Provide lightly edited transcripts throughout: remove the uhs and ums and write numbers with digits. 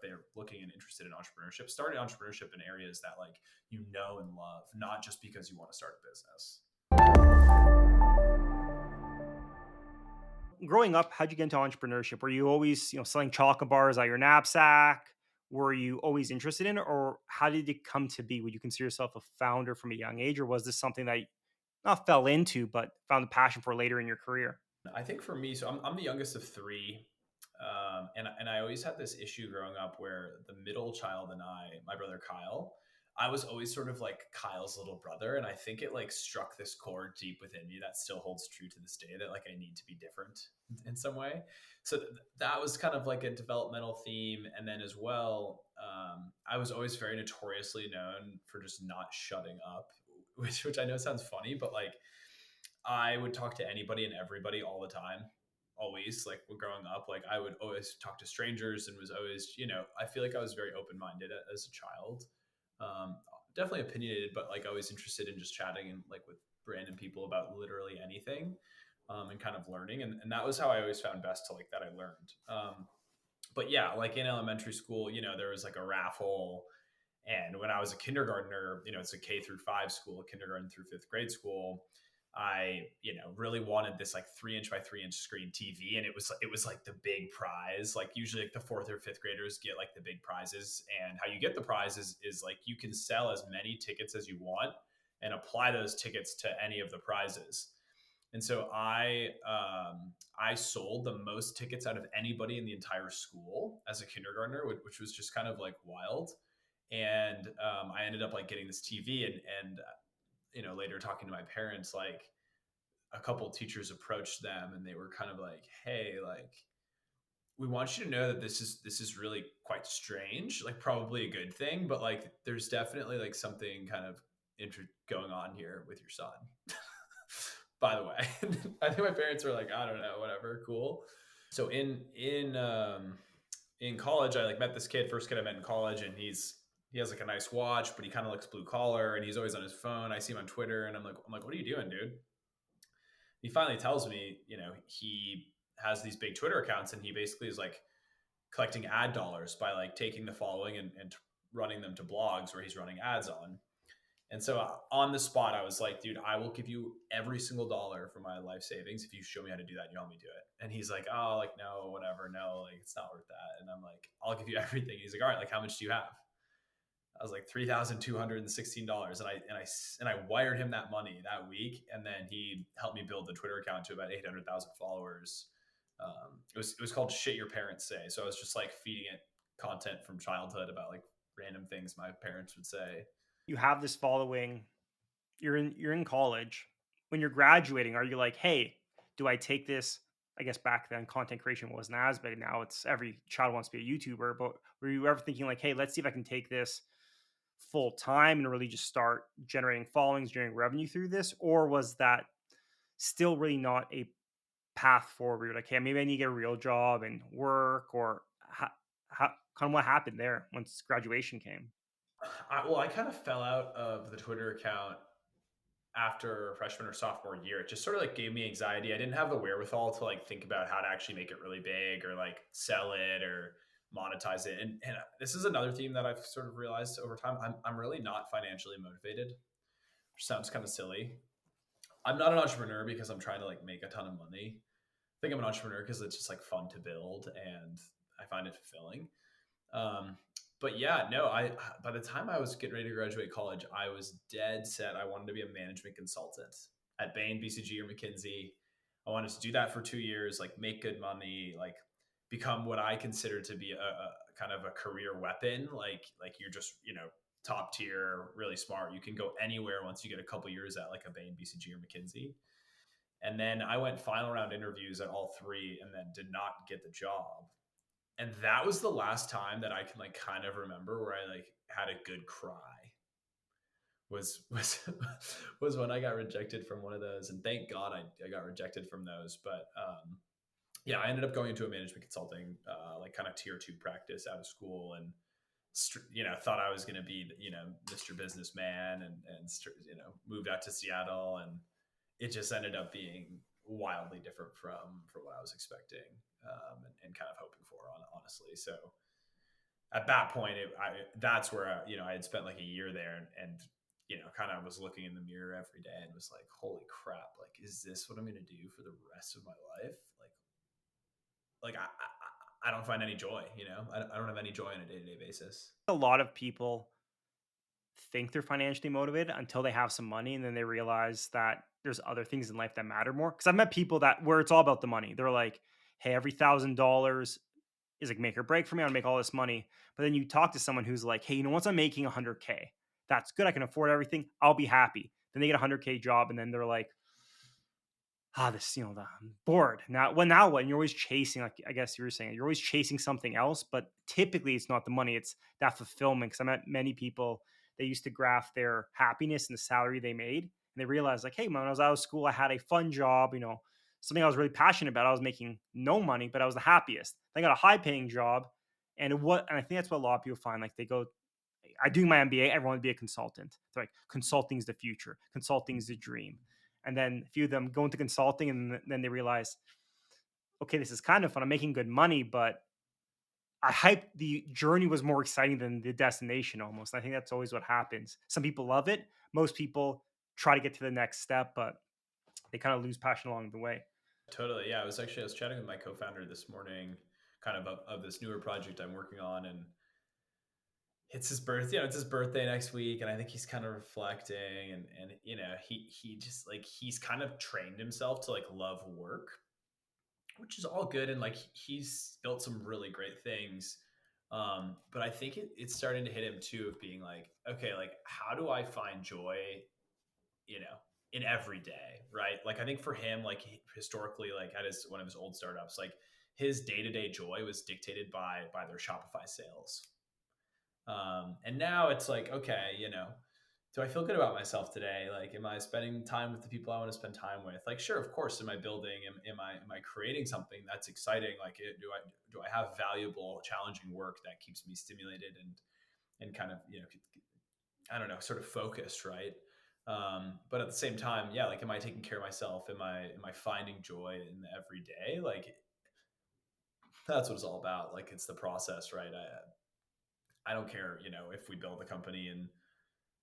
they're looking and interested in entrepreneurship, start entrepreneurship in areas that like, and love, not just because you want to start a business. Growing up, how'd you get into entrepreneurship? Were you always, selling chocolate bars out your knapsack? Were you always interested in it, or how did it come to be? Would you consider yourself a founder from a young age, or was this something that you not fell into, but found a passion for later in your career? I think for me, so I'm the youngest of three. And I always had this issue growing up where the middle child and my brother Kyle, I was always sort of like Kyle's little brother. And I think it like struck this chord deep within me that still holds true to this day, that like I need to be different in some way. So that was kind of like a developmental theme. And then as well, I was always very notoriously known for just not shutting up, which I know sounds funny, but like I would talk to anybody and everybody all the time. Always, like when growing up, like I would always talk to strangers and was always, I feel like I was very open minded as a child. Um, Definitely opinionated, but like always interested in just chatting and like with random people about literally anything, and kind of learning. And that was how I always found best to like that I learned. But yeah, like in elementary school, there was like a raffle. And when I was a kindergartner, it's a K through 5 school, kindergarten through 5th grade school. I, really wanted this like 3-inch by 3-inch screen TV. And it was like the big prize. Like usually like the 4th or 5th graders get like the big prizes. And how you get the prizes is like you can sell as many tickets as you want and apply those tickets to any of the prizes. And so I sold the most tickets out of anybody in the entire school as a kindergartner, which was just kind of like wild. And I ended up like getting this TV, and later talking to my parents, like a couple of teachers approached them and they were kind of like, hey, like we want you to know that this is really quite strange, like probably a good thing, but like there's definitely like something kind of going on here with your son. By the way, I think my parents were like, I don't know, whatever, cool. So in college, I like met this kid, first kid I met in college, and he has like a nice watch, but he kind of looks blue collar, and he's always on his phone. I see him on Twitter, and I'm like, what are you doing, dude? He finally tells me, he has these big Twitter accounts, and he basically is like collecting ad dollars by like taking the following and running them to blogs where he's running ads on. And so on the spot, I was like, dude, I will give you every single dollar from my life savings if you show me how to do that and you help me do it. And he's like, oh, like, no, whatever. No, like, it's not worth that. And I'm like, I'll give you everything. He's like, all right, like, how much do you have? I was like $3,216. And I wired him that money that week. And then he helped me build the Twitter account to about 800,000 followers. It was called Shit Your Parents Say. So I was just like feeding it content from childhood about like random things my parents would say. You have this following. You're in college. When you're graduating, are you like, hey, do I take this? I guess back then content creation wasn't as big. Now it's every child wants to be a YouTuber. But were you ever thinking like, hey, let's see if I can take this full time and really just start generating followings, generating revenue through this? Or was that still really not a path forward? You're like, hey, maybe I need to get a real job and work, or how kind of what happened there once graduation came? I kind of fell out of the Twitter account after freshman or sophomore year. It just sort of like gave me anxiety. I didn't have the wherewithal to like think about how to actually make it really big or like sell it or monetize it. And this is another theme that I've sort of realized over time. I'm really not financially motivated, which sounds kind of silly. I'm not an entrepreneur because I'm trying to like make a ton of money. I think I'm an entrepreneur because it's just like fun to build and I find it fulfilling. Um, but yeah, no, by the time I was getting ready to graduate college, I was dead set. I wanted to be a management consultant at Bain, BCG, or McKinsey. I wanted to do that for 2 years, like make good money, like become what I consider to be a kind of a career weapon. Like you're just, top tier, really smart. You can go anywhere once you get a couple years at like a Bain, BCG, or McKinsey. And then I went final round interviews at all three and then did not get the job. And that was the last time that I can like kind of remember where I like had a good cry was was when I got rejected from one of those. And thank God I got rejected from those. But yeah, I ended up going into a management consulting, like kind of tier 2 practice out of school, and thought I was going to be, Mr. Businessman, and moved out to Seattle, and it just ended up being wildly different from what I was expecting, and kind of hoping for, honestly. So at that point, that's where I had spent like a year there, and kind of was looking in the mirror every day and was like, holy crap, like, is this what I'm going to do for the rest of my life? I don't find any joy. I don't have any joy on a day to day basis. A lot of people think they're financially motivated until they have some money and then they realize that there's other things in life that matter more. Because I've met people that where it's all about the money. They're like, hey, every $1,000 is like make or break for me. I want to make all this money. But then you talk to someone who's like, hey, once I'm making 100K, that's good. I can afford everything. I'll be happy. Then they get a 100K job and then they're like, this, I'm bored. Now what? And you're always chasing, like I guess you were saying, you're always chasing something else, but typically it's not the money, it's that fulfillment. Because I met many people, they used to graph their happiness and the salary they made. And they realized, like, hey, man, when I was out of school, I had a fun job, something I was really passionate about. I was making no money, but I was the happiest. Then I got a high paying job. And I think that's what a lot of people find. Like they go, I do my MBA, everyone would be a consultant. They're like, consulting's the future, consulting's the dream. And then a few of them go into consulting and then they realize, okay, this is kind of fun. I'm making good money, but I hype the journey was more exciting than the destination almost. I think that's always what happens. Some people love it. Most people try to get to the next step, but they kind of lose passion along the way. Totally. Yeah. I was chatting with my co-founder this morning, kind of this newer project I'm working on, and it's his birthday. It's his birthday next week, and I think he's kind of reflecting, and he just like he's kind of trained himself to like love work, which is all good, and like he's built some really great things. But I think it's starting to hit him too of being like, okay, like how do I find joy, you know, in every day, right? Like I think for him, like historically, like at his one of his old startups, like his day to day joy was dictated by their Shopify sales. And now it's like, okay, do I feel good about myself today? Like, am I spending time with the people I want to spend time with? Like, sure, of course, am I building? Am I creating something that's exciting? Like, do I have valuable, challenging work that keeps me stimulated and kind of I don't know, sort of focused, right? But at the same time, yeah, like, am I taking care of myself? Am I finding joy in the everyday? Like, that's what it's all about. Like, it's the process, right? I don't care, if we build a company and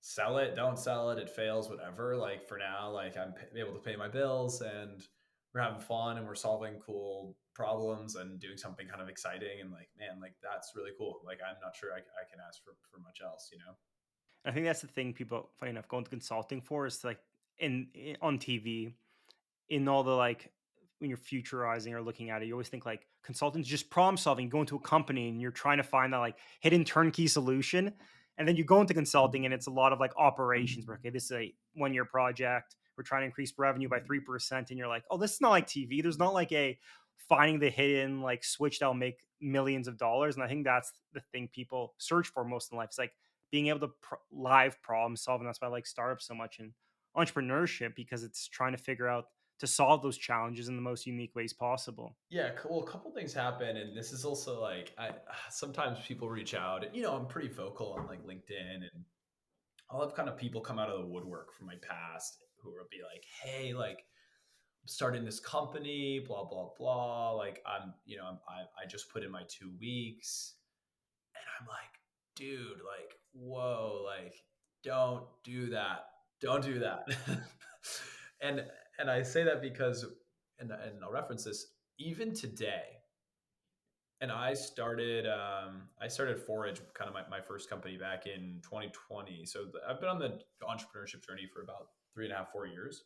sell it, don't sell it, it fails, whatever. Like for now, like I'm able to pay my bills and we're having fun and we're solving cool problems and doing something kind of exciting. And like, man, like that's really cool. Like, I'm not sure I can ask for much else. I think that's the thing people, funny enough, go into consulting for is like on TV, in all the like when you're futurizing or looking at it, you always think like consultants just problem solving. You go into a company and you're trying to find that like hidden turnkey solution. And then you go into consulting and it's a lot of like operations where, okay, this is a 1 year project. We're trying to increase revenue by 3%. And you're like, oh, this is not like TV. There's not like a finding the hidden like switch that'll make millions of dollars. And I think that's the thing people search for most in life. It's like being able to live problem solve. And that's why I like startups so much and entrepreneurship, because it's trying to figure out to solve those challenges in the most unique ways possible. Yeah, well, a couple things happen, and this is also like I sometimes people reach out, and I'm pretty vocal on like LinkedIn, and I'll have kind of people come out of the woodwork from my past who will be like, "Hey, like I'm starting this company, blah blah blah. Like I just put in my 2 weeks," and I'm like, "Dude, like, whoa, like, don't do that, don't do that." and and I say that because, and I'll reference this even today. And I started FORIJ, kind of my first company back in 2020. So I've been on the entrepreneurship journey for about 3.5, 4 years.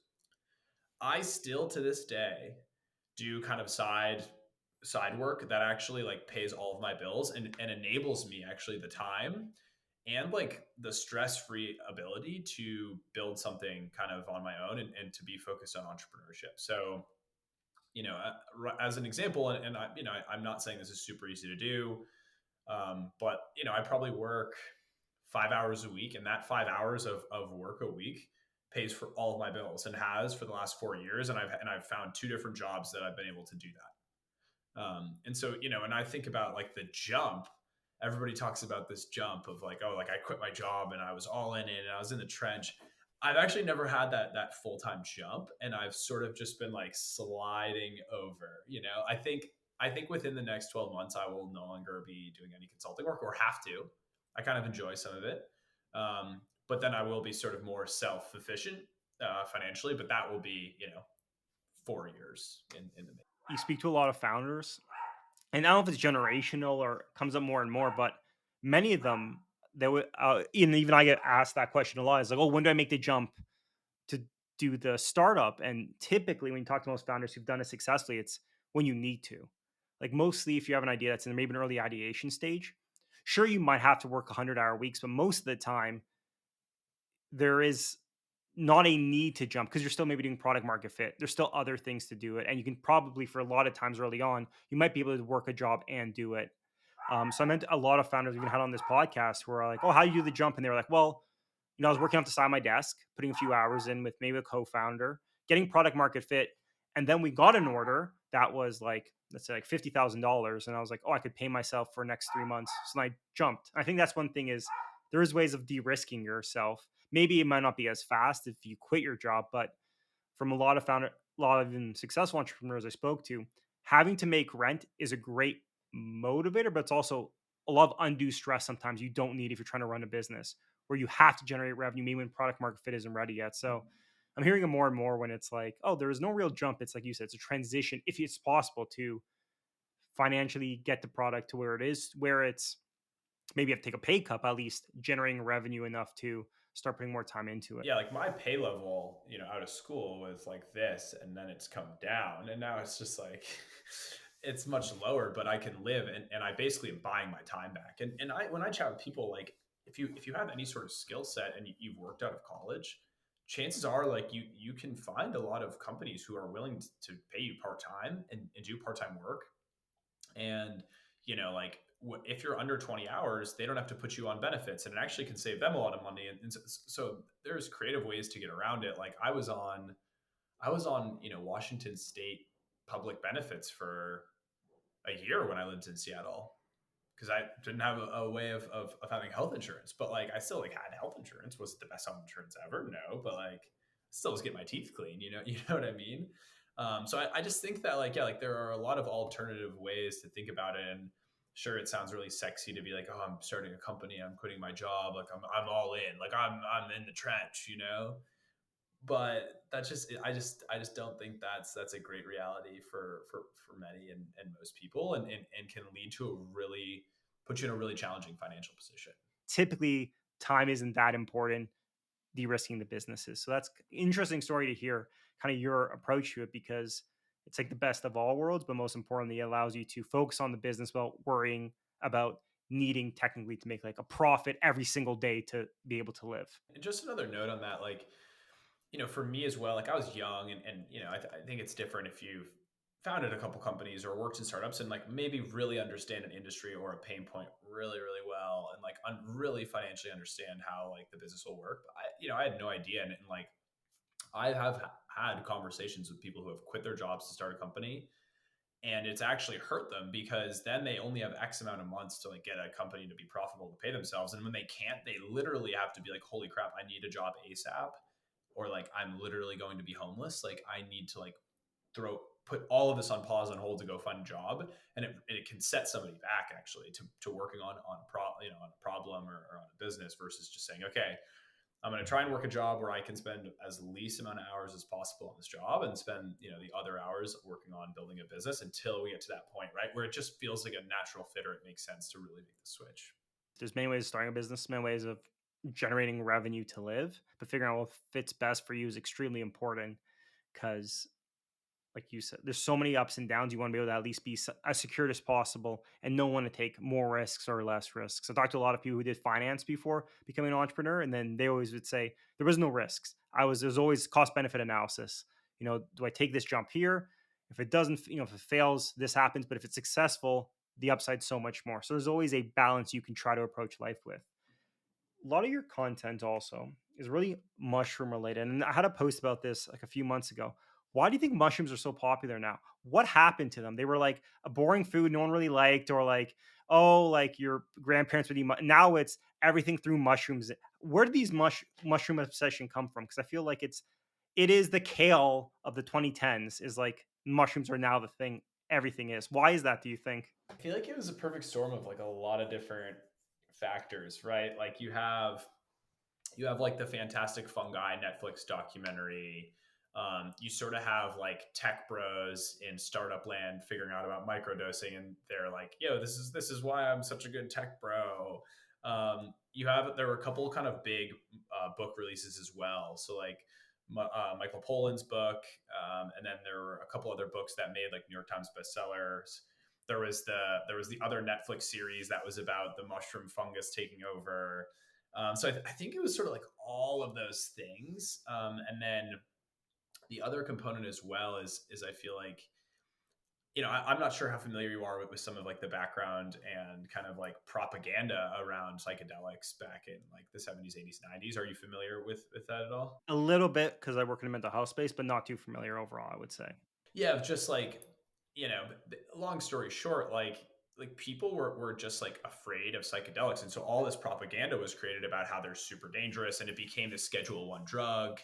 I still to this day do kind of side work that actually like pays all of my bills and enables me actually the time and like the stress-free ability to build something kind of on my own and to be focused on entrepreneurship. So as an example, and I'm not saying this is super easy to do, but I probably work 5 hours a week, and that 5 hours of work a week pays for all of my bills and has for the last 4 years. And I've found two different jobs that I've been able to do that. And so, and I think about like the jump. Everybody talks about this jump of like, oh, like I quit my job and I was all in it and I was in the trench. I've actually never had that full time jump, and I've sort of just been like sliding over. I think I think within the next 12 months, I will no longer be doing any consulting work or have to. I kind of enjoy some of it. But then I will be sort of more self sufficient financially, but that will be, 4 years in the making. You speak to a lot of founders, and I don't know if it's generational or comes up more and more, but many of them, they would, and even I get asked that question a lot. It's like, oh, when do I make the jump to do the startup? And typically, when you talk to most founders who've done it successfully, it's when you need to. Like mostly, if you have an idea that's in maybe an early ideation stage, sure you might have to work 100-hour weeks, but most of the time there is not a need to jump because you're still maybe doing product market fit. There's still other things to do it, and you can probably for a lot of times early on, you might be able to work a job and do it. So I meant a lot of founders even had on this podcast who are like, "Oh, how do you do the jump?" And they were like, "Well, I was working off the side of my desk, putting a few hours in with maybe a co-founder, getting product market fit, and then we got an order that was like, let's say like $50,000, and I was like, oh, I could pay myself for next 3 months." So I jumped. I think that's one thing is there is ways of de-risking yourself. Maybe it might not be as fast if you quit your job, but from a lot of even successful entrepreneurs I spoke to, having to make rent is a great motivator, but it's also a lot of undue stress sometimes you don't need if you're trying to run a business where you have to generate revenue, maybe when product market fit isn't ready yet. So I'm hearing it more and more when it's like, oh, there is no real jump. It's like you said, it's a transition, if it's possible, to financially get the product to where it is, where it's maybe you have to take a pay cut, but at least generating revenue enough to start putting more time into it. Yeah, like my pay level, out of school was like this, and then it's come down, and now it's just like it's much lower, but I can live, and I basically am buying my time back. And I when I chat with people, like if you have any sort of skill set and you've worked out of college, chances are like you can find a lot of companies who are willing to pay you part time and do part time work. And like if you're under 20 hours, they don't have to put you on benefits, and it actually can save them a lot of money. And so there's creative ways to get around it. Like I was on Washington State public benefits for a year when I lived in Seattle, because I didn't have a way of having health insurance. But like I still like had health insurance. Was it the best health insurance ever? No, but like still was getting my teeth clean. You know what I mean? So I just think that like, yeah, like there are a lot of alternative ways to think about it. And sure, it sounds really sexy to be like, oh, I'm starting a company, I'm quitting my job, like I'm all in, like I'm in the trench. But that's just I just don't think that's a great reality for many and most people, and can lead to a really put you in a really challenging financial position. Typically, time isn't that important, de-risking the businesses. So that's interesting story to hear kind of your approach to it, because it's like the best of all worlds, but most importantly, it allows you to focus on the business without worrying about needing technically to make like a profit every single day to be able to live. And just another note on that, like, for me as well, like I was young, and I think it's different if you've founded a couple companies or worked in startups and like maybe really understand an industry or a pain point really, really well, and like really financially understand how like the business will work. But I had no idea. And like I have had conversations with people who have quit their jobs to start a company, and it's actually hurt them because then they only have X amount of months to like get a company to be profitable to pay themselves. And when they can't, they literally have to be like, holy crap, I need a job ASAP. Or like, I'm literally going to be homeless. Like I need to like put all of this on pause, on hold to go find a job. And it can set somebody back actually to working on a problem or on a business, versus just saying, okay, I'm going to try and work a job where I can spend as least amount of hours as possible on this job, and spend, the other hours working on building a business until we get to that point, right? Where it just feels like a natural fit, or it makes sense to really make the switch. There's many ways of starting a business, many ways of generating revenue to live, but figuring out what fits best for you is extremely important because, like you said, there's so many ups and downs. You want to be able to at least be as secured as possible and know when to take more risks or less risks. I talked to a lot of people who did finance before becoming an entrepreneur, and then they always would say there was no risks. There's always cost benefit analysis. Do I take this jump here? If it doesn't, if it fails, this happens. But if it's successful, the upside's so much more. So there's always a balance you can try to approach life with. A lot of your content also is really mushroom related. And I had a post about this like a few months ago. Why do you think mushrooms are so popular now? What happened to them? They were like a boring food no one really liked, or like, oh, like your grandparents would eat. Now it's everything through mushrooms. Where did these mushroom obsession come from? Because I feel like it is the kale of the 2010s. Is like mushrooms are now the thing. everything is. Why is that, do you think? I feel like it was a perfect storm of like a lot of different factors, right? Like you have like the Fantastic Fungi Netflix documentary. You sort of have like tech bros in startup land figuring out about microdosing, and they're like, "Yo, this is why I'm such a good tech bro." There were a couple kind of big book releases as well. So like Michael Pollan's book, and then there were a couple other books that made like New York Times bestsellers. There was the other Netflix series that was about the mushroom fungus taking over. So I think it was sort of like all of those things, and then the other component as well is I feel like, I'm not sure how familiar you are with some of like the background and kind of like propaganda around psychedelics back in like the 70s, 80s, 90s. Are you familiar with that at all? A little bit because I work in a mental health space, but not too familiar overall, I would say. Yeah, just like, long story short, like people were just like afraid of psychedelics, and so all this propaganda was created about how they're super dangerous, and it became the Schedule One drug.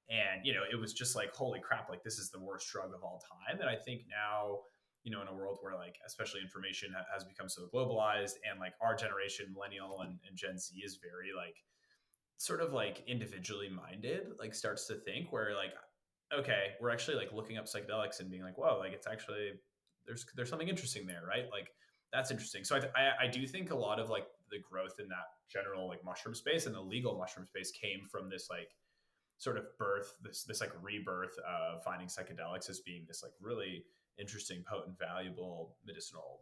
And it was just like, holy crap, like this is the worst drug of all time. And I think now, in a world where like especially information has become so globalized, and like our generation, millennial and Gen Z, is very like sort of like individually minded, like starts to think where like, okay, we're actually like looking up psychedelics and being like, whoa, like it's actually, there's something interesting there, right? Like that's interesting. So I do think a lot of like the growth in that general like mushroom space and the legal mushroom space came from this like sort of birth, this like rebirth of finding psychedelics as being this like really interesting, potent, valuable medicinal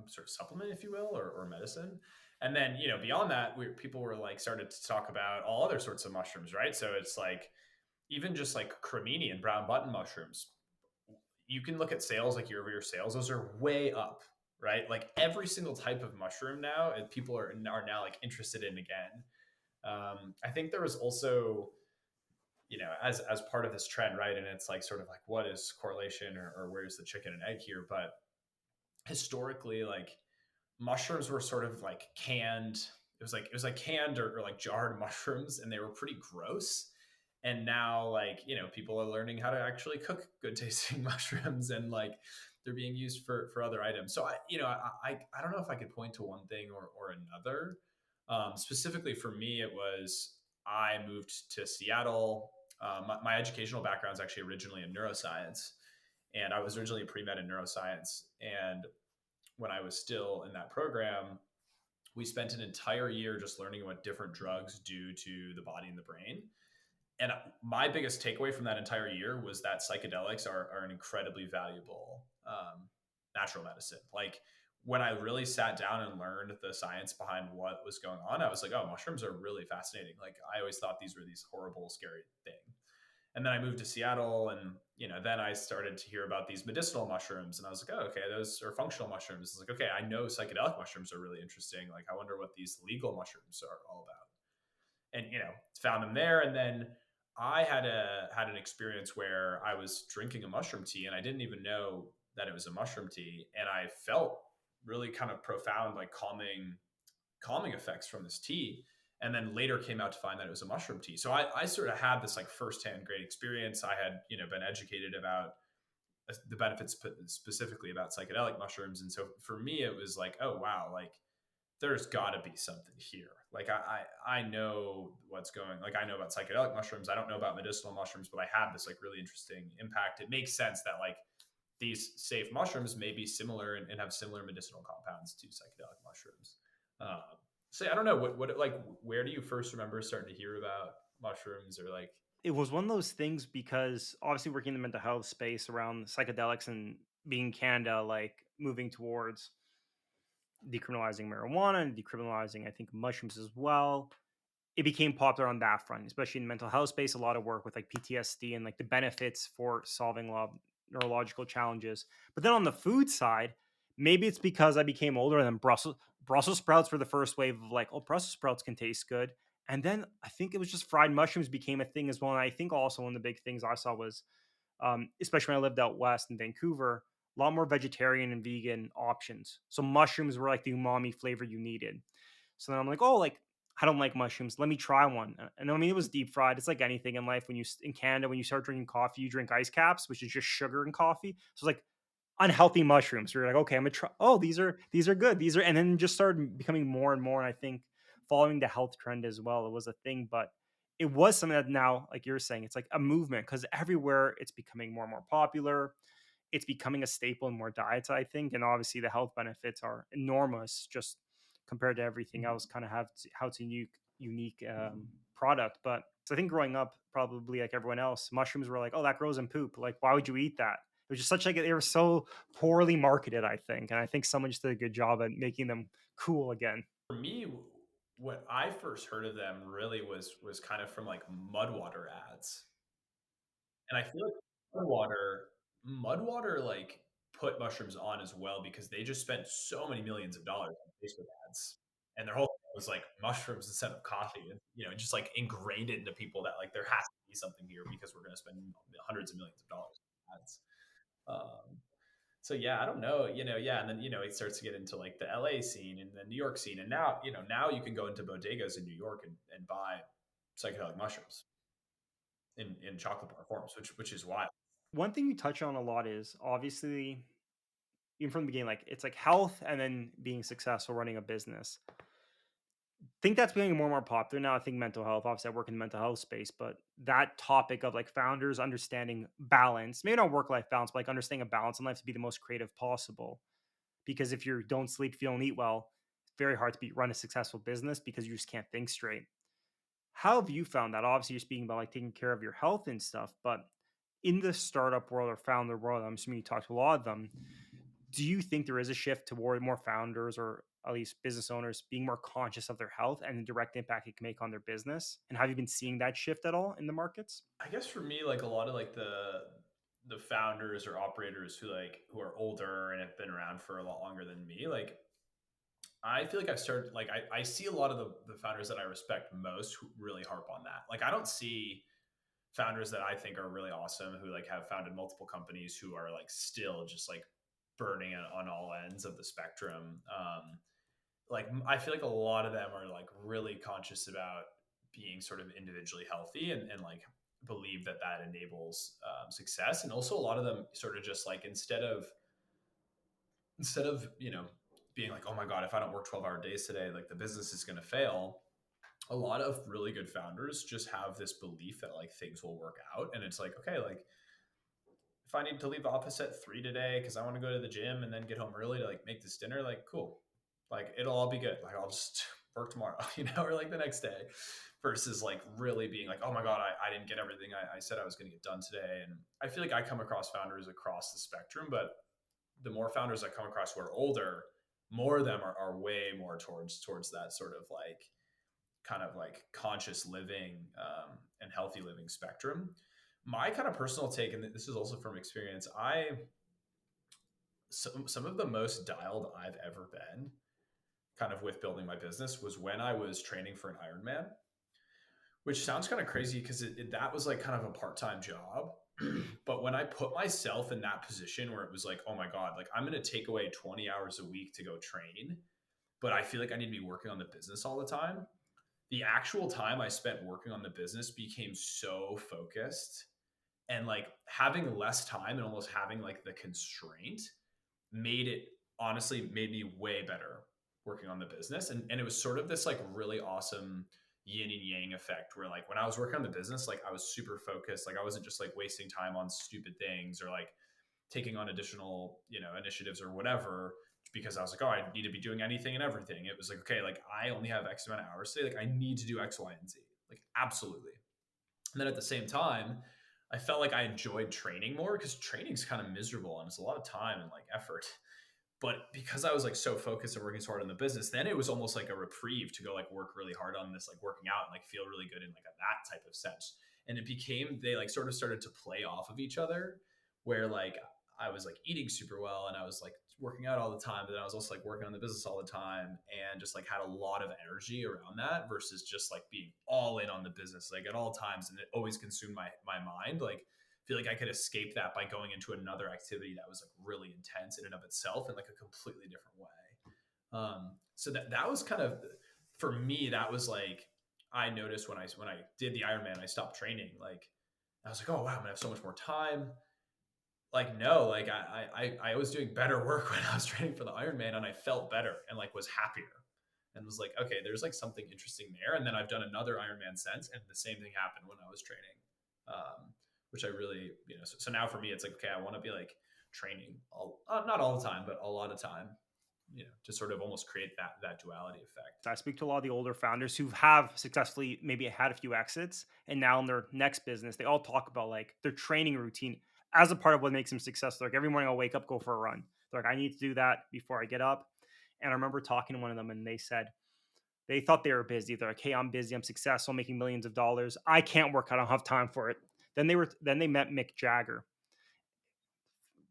sort of supplement, if you will, or medicine. And then, beyond that, people were like started to talk about all other sorts of mushrooms, right? So it's like even just like cremini and brown button mushrooms. You can look at sales, like year-over-year sales; those are way up, right? Like every single type of mushroom now, people are now like interested in again. I think there was also, as part of this trend, right? And it's like sort of like what is correlation, or where's the chicken and egg here? But historically, like mushrooms were sort of like canned. It was like canned or like jarred mushrooms, and they were pretty gross. And now, like, people are learning how to actually cook good tasting mushrooms, and like they're being used for other items. So I don't know if I could point to one thing or another. Specifically for me, it was I moved to Seattle. My educational background is actually originally in neuroscience, and I was originally a pre-med in neuroscience. And when I was still in that program, we spent an entire year just learning what different drugs do to the body and the brain. And my biggest takeaway from that entire year was that psychedelics are an incredibly valuable natural medicine. Like when I really sat down and learned the science behind what was going on, I was like, oh, mushrooms are really fascinating. Like I always thought these were these horrible, scary things. And then I moved to Seattle, and then I started to hear about these medicinal mushrooms, and I was like, oh, okay, those are functional mushrooms. It's like, okay, I know psychedelic mushrooms are really interesting. Like I wonder what these legal mushrooms are all about. And found them there. And then I had an experience where I was drinking a mushroom tea, and I didn't even know that it was a mushroom tea, and I felt really kind of profound, like calming effects from this tea. And then later came out to find that it was a mushroom tea. So I sort of had this like firsthand great experience. I had been educated about the benefits specifically about psychedelic mushrooms, and so for me it was like, oh wow, like there's got to be something here. Like I know what's going. Like I know about psychedelic mushrooms. I don't know about medicinal mushrooms, but I have this like really interesting impact. It makes sense that like these safe mushrooms may be similar and have similar medicinal compounds to psychedelic mushrooms. Um, so I don't know what like where do you first remember starting to hear about mushrooms, or like It was one of those things because obviously working in the mental health space around psychedelics and being Canada, like moving towards decriminalizing marijuana and decriminalizing, I think, mushrooms as well. It became popular on that front, especially in the mental health space. A lot of work with like PTSD and like the benefits for solving a lot of neurological challenges. But then on the food side, maybe it's because I became older and then Brussels sprouts were the first wave of like, oh, Brussels sprouts can taste good. And then I think it was just fried mushrooms became a thing as well. And I think also one of the big things I saw was, especially when I lived out west in Vancouver, a lot more vegetarian and vegan options. So mushrooms were like the umami flavor you needed. So then I'm like, oh, like I don't like mushrooms. Let me try one. And I mean, it was deep fried. It's like anything in life. When in Canada, when you start drinking coffee, you drink ice caps, which is just sugar and coffee. So it's like unhealthy mushrooms. So you're like, okay, I'm gonna try. Oh, these are good. These are, and then just started becoming more and more. And I think following the health trend as well, it was a thing. But it was something that now, like you're saying, it's like a movement because everywhere it's becoming more and more popular. It's becoming a staple in more diets, I think, and obviously the health benefits are enormous just compared to everything else. Kind of have how it's a unique product. But I think growing up, probably like everyone else, mushrooms were like, oh, that grows in poop. Like, why would you eat that? It was just such like they were so poorly marketed, I think, and I think someone just did a good job at making them cool again. For me, what I first heard of them really was kind of from like Mudwater ads. And I feel like Mudwater like put mushrooms on as well because they just spent so many millions of dollars on Facebook ads. And their whole thing was like mushrooms instead of coffee. And just like ingrained it into people that like there has to be something here because we're gonna spend hundreds of millions of dollars on ads. Um, so yeah, I don't know, yeah, and then it starts to get into like the LA scene and the New York scene, and now you can go into bodegas in New York and buy psychedelic mushrooms in chocolate bar forms, which is wild. One thing you touch on a lot is obviously even from the beginning, like it's like health and then being successful running a business. Think that's becoming more and more popular now. I think mental health, obviously, I work in the mental health space, but that topic of like founders understanding balance, maybe not work life balance, but like understanding a balance in life to be the most creative possible. Because if you don't sleep, feel, and eat well, it's very hard to run a successful business because you just can't think straight. How have you found that? Obviously, you're speaking about like taking care of your health and stuff, but in the startup world or founder world, I'm assuming you talk to a lot of them. Do you think there is a shift toward more founders or at least business owners being more conscious of their health and the direct impact it can make on their business? And have you been seeing that shift at all in the markets? I guess for me, like a lot of like the founders or operators who are older and have been around for a lot longer than me, like I feel like I've started like I see a lot of the founders that I respect most who really harp on that. Like I don't see founders that I think are really awesome who like have founded multiple companies who are like still just like burning on all ends of the spectrum. Like I feel like a lot of them are like really conscious about being sort of individually healthy and like believe that that enables success. And also a lot of them sort of just like instead of being like, oh my god, if I don't work 12-hour days today, like the business is going to fail. A lot of really good founders just have this belief that like things will work out, and it's like, okay, like if I need to leave the office at 3 today because I want to go to the gym and then get home early to like make this dinner, like cool, like it'll all be good. Like I'll just work tomorrow, or like the next day, versus like really being like, oh my god, I didn't get everything I said I was going to get done today. And I feel like I come across founders across the spectrum, but the more founders I come across who are older, more of them are way more towards that sort of like kind of like conscious living and healthy living spectrum. My kind of personal take, and this is also from experience, some of the most dialed I've ever been kind of with building my business was when I was training for an Ironman, which sounds kind of crazy because that was like kind of a part-time job. But when I put myself in that position where it was like, oh my God, like I'm going to take away 20 hours a week to go train, but I feel like I need to be working on the business all the time. The actual time I spent working on the business became so focused, and like having less time and almost having like the constraint made it honestly made me way better working on the business. And it was sort of this like really awesome yin and yang effect where like when I was working on the business, like I was super focused. Like I wasn't just like wasting time on stupid things or like taking on additional, initiatives or whatever because I was like, oh, I need to be doing anything and everything. It was like, okay, like I only have X amount of hours today. Like I need to do X, Y, and Z. Like absolutely. And then at the same time, I felt like I enjoyed training more because training's kind of miserable and it's a lot of time and like effort. But because I was like so focused and working so hard on the business, then it was almost like a reprieve to go like work really hard on this, like working out and like feel really good in like that type of sense. And it became, they like sort of started to play off of each other where like I was like eating super well and I was like working out all the time, but then I was also like working on the business all the time and just like had a lot of energy around that versus just like being all in on the business like at all times. And it always consumed my mind. Like feel like I could escape that by going into another activity that was like really intense in and of itself in like a completely different way. So that was kind of for me, that was like, I noticed when I did the Ironman, I stopped training. Like I was like, oh wow, I'm gonna have so much more time. Like no, like I was doing better work when I was training for the Ironman, and I felt better and like was happier, and was like, okay, there's like something interesting there. And then I've done another Ironman since, and the same thing happened when I was training, which I really, so now for me, it's like, okay, I want to be like training not all the time, but a lot of time, to sort of almost create that duality effect. I speak to a lot of the older founders who have successfully maybe had a few exits, and now in their next business, they all talk about like their training routine as a part of what makes them successful. Like every morning I'll wake up, go for a run. They're like, I need to do that before I get up. And I remember talking to one of them, and they said they thought they were busy. They're like, hey, I'm busy, I'm successful, I'm making millions of dollars. I can't work, I don't have time for it. Then they met Mick Jagger,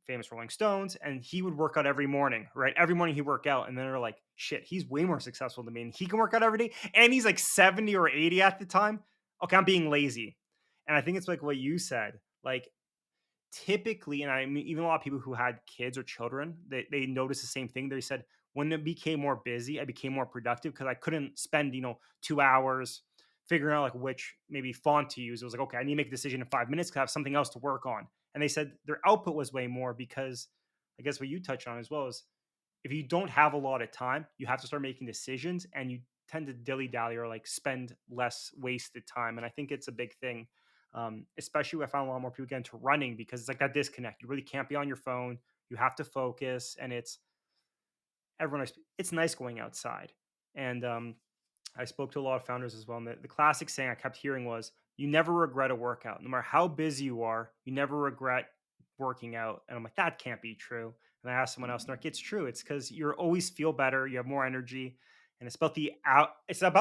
famous Rolling Stones, and he would work out every morning, right? Every morning he work out, and then they're like, shit, he's way more successful than me, and he can work out every day, and he's like 70 or 80 at the time. Okay, I'm being lazy. And I think it's like what you said, like typically, and I mean, even a lot of people who had kids or children, they noticed the same thing. They said, when it became more busy, I became more productive because I couldn't spend, 2 hours figuring out like which maybe font to use. It was like, okay, I need to make a decision in 5 minutes because I have something else to work on. And they said their output was way more because I guess what you touched on as well is if you don't have a lot of time, you have to start making decisions and you tend to dilly dally or like spend less wasted time. And I think it's a big thing. Especially I found a lot more people get into running because it's like that disconnect. You really can't be on your phone. You have to focus, and it's nice going outside. And I spoke to a lot of founders as well. And the classic saying I kept hearing was, you never regret a workout. No matter how busy you are, you never regret working out. And I'm like, that can't be true. And I asked someone else, and they're like, it's true. It's because you always feel better. You have more energy. And it's about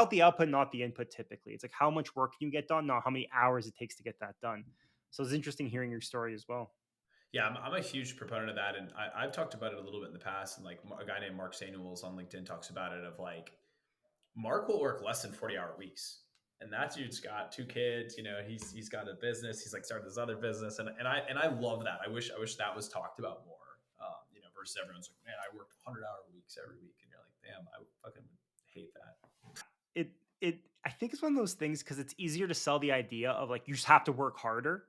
the output, not the input typically. It's like how much work can you get done, not how many hours it takes to get that done. So it's interesting hearing your story as well. Yeah, I'm a huge proponent of that, and I've talked about it a little bit in the past. And like a guy named Mark Samuels on LinkedIn talks about it. Of like, Mark will work less than 40-hour weeks, and that dude's got two kids. He's got a business. He's like started this other business, and I love that. I wish that was talked about more. Versus everyone's like, man, I work 100-hour weeks every week, and you're like, damn, I fucking hate that. It I think it's one of those things because it's easier to sell the idea of like you just have to work harder.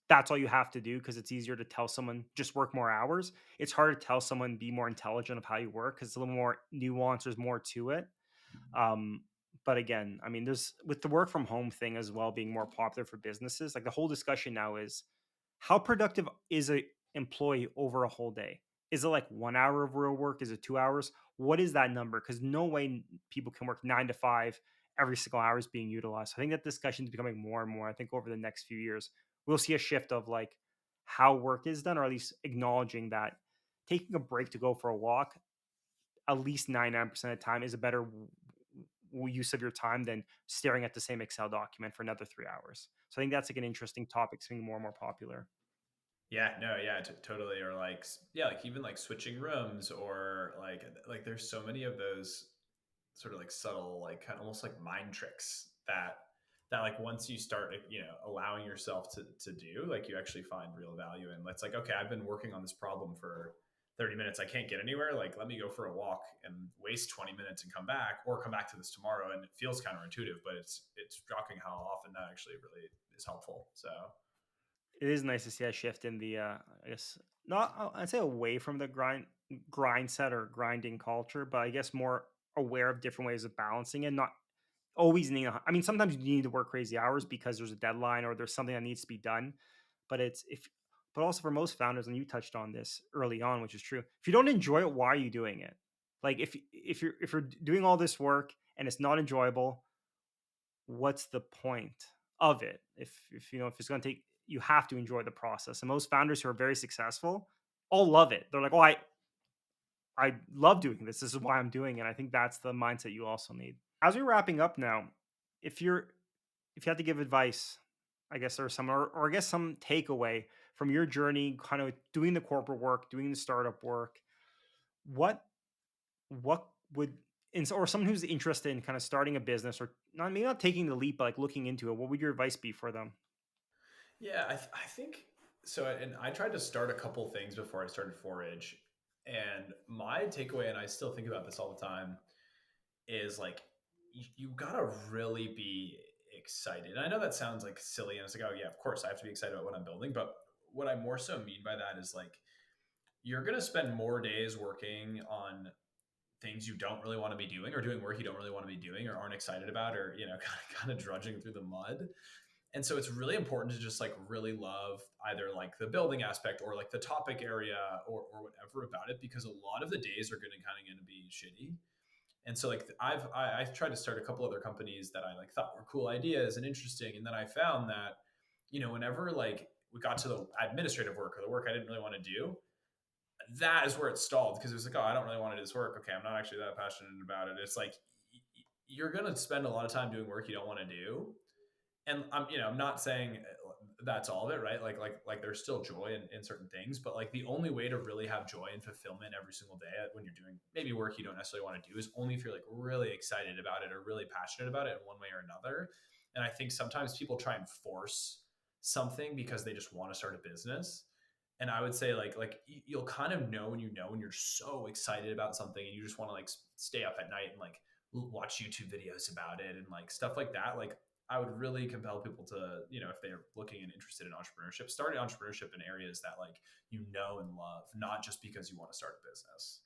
That's all you have to do because it's easier to tell someone just work more hours. It's hard to tell someone be more intelligent of how you work because it's a little more nuance. There's more to it. Um, but again, I mean, there's with the work from home thing as well being more popular for businesses. Like the whole discussion now is how productive is a employee over a whole day? Is it like 1 hour of real work? Is it 2 hours? What is that number? Because no way people can work 9 to 5 every single hour is being utilized. So I think that discussion is becoming more and more. I think over the next few years, we'll see a shift of like how work is done, or at least acknowledging that taking a break to go for a walk at least 99% of the time is a better use of your time than staring at the same Excel document for another 3 hours. So I think that's like an interesting topic, it's being more and more popular. Yeah, no, yeah, totally. Or like, yeah, like even like switching rooms, or like there's so many of those sort of like subtle, like kind of almost like mind tricks that like once you start, allowing yourself to do, like you actually find real value in. It's like, okay, I've been working on this problem for 30 minutes. I can't get anywhere. Like, let me go for a walk and waste 20 minutes and come back, or come back to this tomorrow. And it feels counterintuitive, but it's shocking how often that actually really is helpful. So It is nice to see a shift in the I guess not I'd say away from the grind set or grinding culture, but I guess more aware of different ways of balancing it, not always need I mean sometimes you need to work crazy hours because there's a deadline or there's something that needs to be done, but it's if but also for most founders, and you touched on this early on, which is true, if you don't enjoy it, why are you doing it? Like if you're doing all this work and it's not enjoyable, what's the point of it? If it's going to take, you have to enjoy the process. And most founders who are very successful all love it. They're like, oh, I love doing this. This is why I'm doing it. I think that's the mindset you also need. As we're wrapping up now, if you're if you had to give advice, I guess there's some or I guess some takeaway from your journey, kind of doing the corporate work, doing the startup work, what what would or someone who's interested in kind of starting a business or not maybe not taking the leap, but like looking into it, what would your advice be for them? yeah, I think so. And I tried to start a couple things before I started FORIJ, and my takeaway, and I still think about this all the time, is like you gotta really be excited. And I know that sounds like silly, and it's like, oh yeah, of course I have to be excited about what I'm building. But what I more so mean by that is like you're gonna spend more days working on things you don't really want to be doing, or doing work you don't really want to be doing, or aren't excited about, or kind of drudging through the mud. And so it's really important to just like really love either like the building aspect or like the topic area, or whatever about it, because a lot of the days are going to be shitty. And so like I tried to start a couple other companies that I like thought were cool ideas and interesting, and then I found that whenever like we got to the administrative work, or the work I didn't really want to do, that is where it stalled, because it was like, oh, I don't really want to do this work. Okay, I'm not actually that passionate about it. It's like you're going to spend a lot of time doing work you don't want to do. And I'm not saying that's all of it, right? Like there's still joy in certain things, but like the only way to really have joy and fulfillment every single day when you're doing maybe work you don't necessarily want to do is only if you're like really excited about it or really passionate about it in one way or another. And I think sometimes people try and force something because they just want to start a business. And I would say like you'll kind of know when you're so excited about something and you just want to like stay up at night and like watch YouTube videos about it and like stuff like that. Like I would really compel people to, if they're looking and interested in entrepreneurship, start entrepreneurship in areas that like and love, not just because you want to start a business.